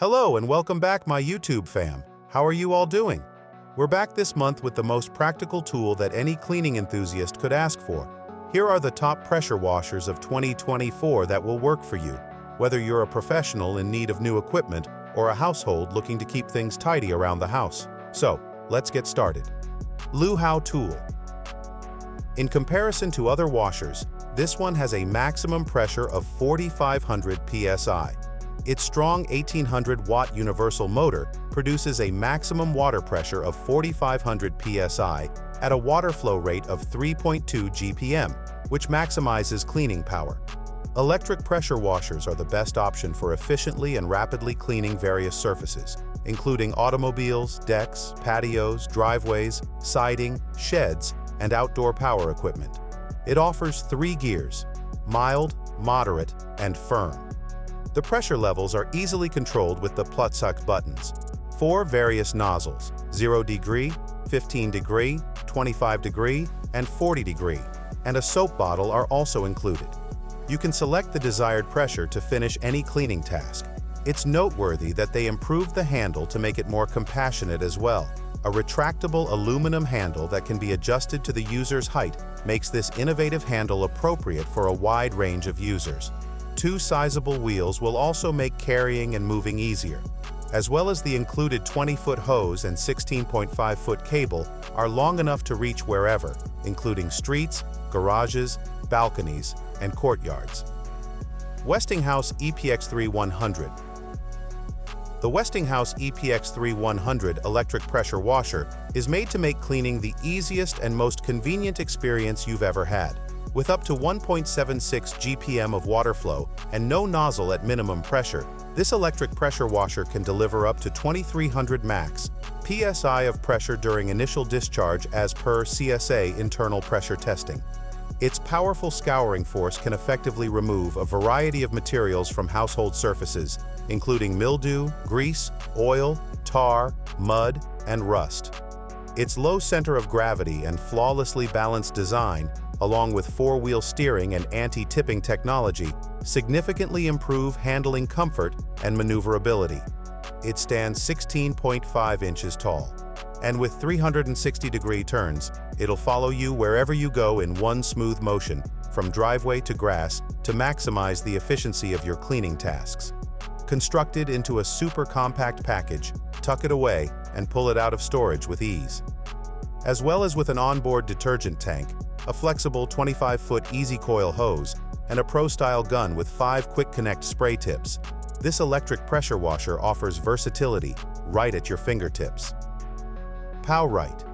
Hello and welcome back, my YouTube fam. How are you all doing? We're back this month with the most practical tool that any cleaning enthusiast could ask for. Here are the top pressure washers of 2024 that will work for you, whether you're a professional in need of new equipment or a household looking to keep things tidy around the house. So, let's get started. Hao Tool. In comparison to other washers, this one has a maximum pressure of 4,500 psi. Its strong 1,800-watt universal motor produces a maximum water pressure of 4,500 psi at a water flow rate of 3.2 GPM, which maximizes cleaning power. Electric pressure washers are the best option for efficiently and rapidly cleaning various surfaces, including automobiles, decks, patios, driveways, siding, sheds, and outdoor power equipment. It offers 3 gears: mild, moderate, and firm. The pressure levels are easily controlled with the pecticho buttons. 4 various nozzles: 0 degree, 15 degree, 25 degree, and 40 degree, and a soap bottle are also included. You can select the desired pressure to finish any cleaning task. It's noteworthy that they improved the handle to make it more compassionate as well. A retractable aluminum handle that can be adjusted to the user's height makes this innovative handle appropriate for a wide range of users. 2 sizable wheels will also make carrying and moving easier, as well as the included 20-foot hose and 16.5-foot cable are long enough to reach wherever, including streets, garages, balconies, and courtyards. Westinghouse EPX3100. The Westinghouse EPX3100 electric pressure washer is made to make cleaning the easiest and most convenient experience you've ever had. With up to 1.76 GPM of water flow and no nozzle at minimum pressure, this electric pressure washer can deliver up to 2,300 max PSI of pressure during initial discharge as per CSA internal pressure testing. Its powerful scouring force can effectively remove a variety of materials from household surfaces, including mildew, grease, oil, tar, mud, and rust. Its low center of gravity and flawlessly balanced design, along with 4-wheel steering and anti-tipping technology, significantly improve handling comfort and maneuverability. It stands 16.5 inches tall, and with 360-degree turns, it'll follow you wherever you go in one smooth motion, from driveway to grass, to maximize the efficiency of your cleaning tasks. Constructed into a super compact package, tuck it away and pull it out of storage with ease. As well as with an onboard detergent tank, a flexible 25-foot easy coil hose, and a pro-style gun with 5 quick connect spray tips, this electric pressure washer offers versatility right at your fingertips. PowRyte.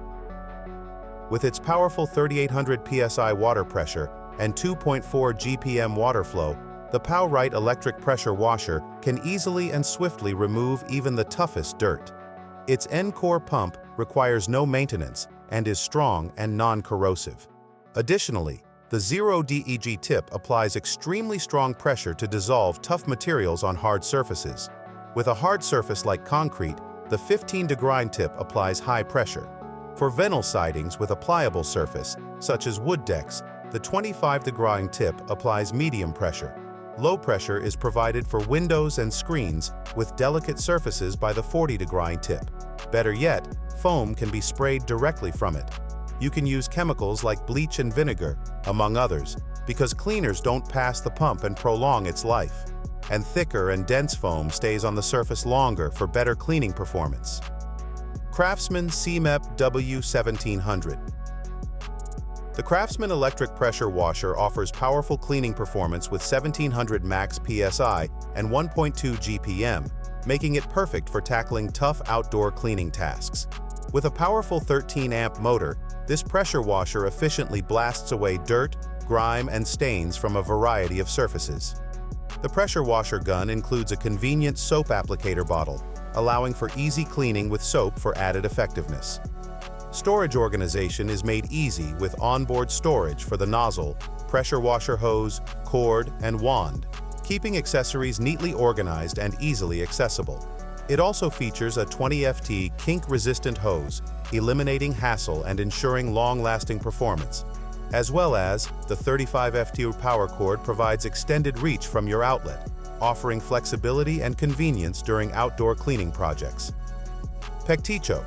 With its powerful 3,800 psi water pressure and 2.4 GPM water flow, the PowRyte electric pressure washer can easily and swiftly remove even the toughest dirt. Its N-COR pump requires no maintenance and is strong and non-corrosive. Additionally, the 0 DEG tip applies extremely strong pressure to dissolve tough materials on hard surfaces. With a hard surface like concrete, the 15-degree tip applies high pressure. For vinyl sidings with a pliable surface, such as wood decks, the 25-degree tip applies medium pressure. Low pressure is provided for windows and screens with delicate surfaces by the 40-degree tip. Better yet, foam can be sprayed directly from it. You can use chemicals like bleach and vinegar, among others, because cleaners don't pass the pump and prolong its life. And thicker and dense foam stays on the surface longer for better cleaning performance. Craftsman CMEPW1700. The Craftsman electric pressure washer offers powerful cleaning performance with 1,700 max PSI and 1.2 GPM, making it perfect for tackling tough outdoor cleaning tasks. With a powerful 13-amp motor, this pressure washer efficiently blasts away dirt, grime, and stains from a variety of surfaces. The pressure washer gun includes a convenient soap applicator bottle, allowing for easy cleaning with soap for added effectiveness. Storage organization is made easy with onboard storage for the nozzle, pressure washer hose, cord, and wand, keeping accessories neatly organized and easily accessible. It also features a 20 FT kink-resistant hose, eliminating hassle and ensuring long-lasting performance, as well as the 35 FT power cord provides extended reach from your outlet. offering flexibility and convenience during outdoor cleaning projects. Pecticho.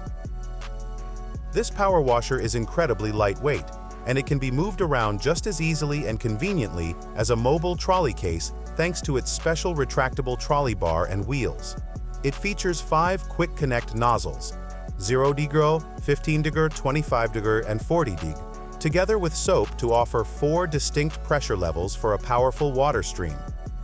This power washer is incredibly lightweight, and it can be moved around just as easily and conveniently as a mobile trolley case thanks to its special retractable trolley bar and wheels. It features 5 quick connect nozzles, 0 degree, 15 degree, 25 degree, and 40 degree, together with soap to offer 4 distinct pressure levels for a powerful water stream.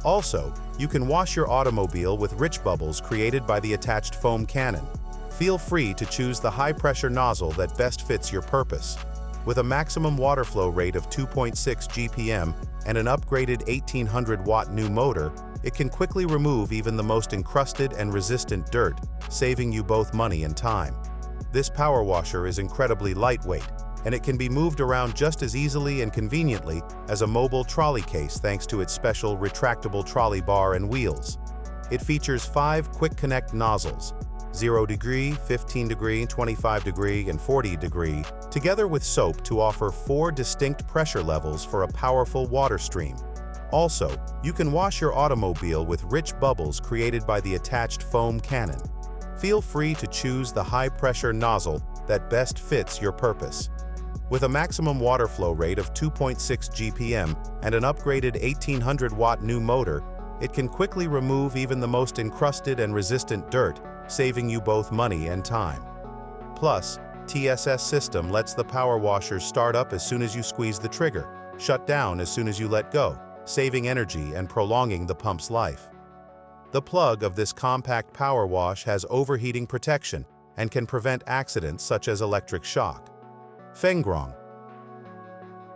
Also, you can wash your automobile with rich bubbles created by the attached foam cannon. Feel free to choose the high-pressure nozzle that best fits your purpose. With a maximum water flow rate of 2.6 GPM and an upgraded 1800-watt new motor, it can quickly remove even the most encrusted and resistant dirt, saving you both money and time. This power washer is incredibly lightweight, and it can be moved around just as easily and conveniently as a mobile trolley case thanks to its special retractable trolley bar and wheels. It features 5 quick connect nozzles, 0 degree, 15 degree, 25 degree, and 40 degree, together with soap to offer 4 distinct pressure levels for a powerful water stream. Also, you can wash your automobile with rich bubbles created by the attached foam cannon. Feel free to choose the high-pressure nozzle that best fits your purpose. With a maximum water flow rate of 2.6 GPM and an upgraded 1800-watt new motor, it can quickly remove even the most encrusted and resistant dirt, saving you both money and time. Plus, TSS system lets the power washer start up as soon as you squeeze the trigger, shut down as soon as you let go, saving energy and prolonging the pump's life. The plug of this compact power wash has overheating protection and can prevent accidents such as electric shock. Fengrong.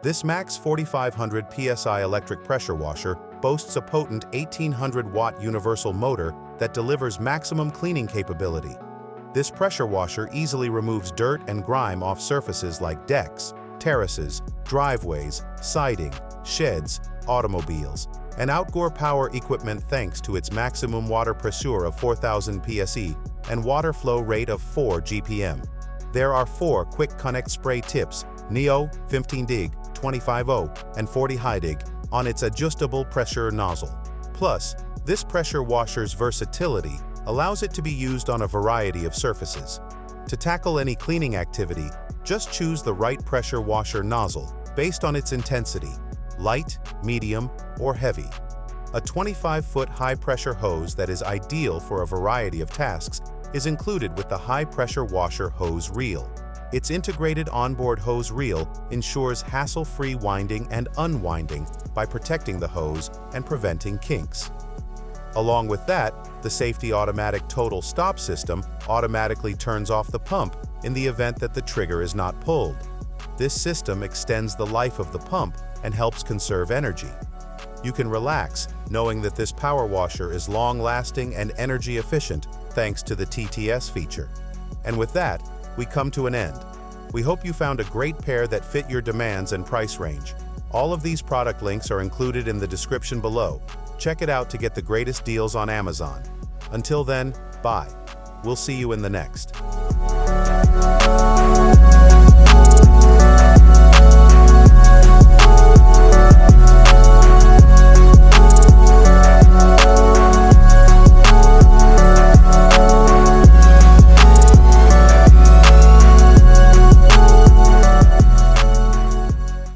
This Max 4500 PSI electric pressure washer boasts a potent 1800-watt universal motor that delivers maximum cleaning capability. This pressure washer easily removes dirt and grime off surfaces like decks, terraces, driveways, siding, sheds, automobiles, and outdoor power equipment thanks to its maximum water pressure of 4000 psi and water flow rate of 4 GPM. There are 4 quick connect spray tips, NEO, 15 dig, 25O, and 40 high dig, on its adjustable pressure nozzle. Plus, this pressure washer's versatility allows it to be used on a variety of surfaces. To tackle any cleaning activity, just choose the right pressure washer nozzle based on its intensity, light, medium, or heavy. A 25-foot high-pressure hose that is ideal for a variety of tasks is included with the high-pressure washer hose reel. Its integrated onboard hose reel ensures hassle-free winding and unwinding by protecting the hose and preventing kinks. Along with that, the safety automatic total stop system automatically turns off the pump in the event that the trigger is not pulled. This system extends the life of the pump and helps conserve energy. You can relax knowing that this power washer is long-lasting and energy efficient thanks to the TTS feature. And with that, we come to an end. We hope you found a great pair that fit your demands and price range. All of these product links are included in the description below. Check it out to get the greatest deals on Amazon. Until then, bye. We'll see you in the next.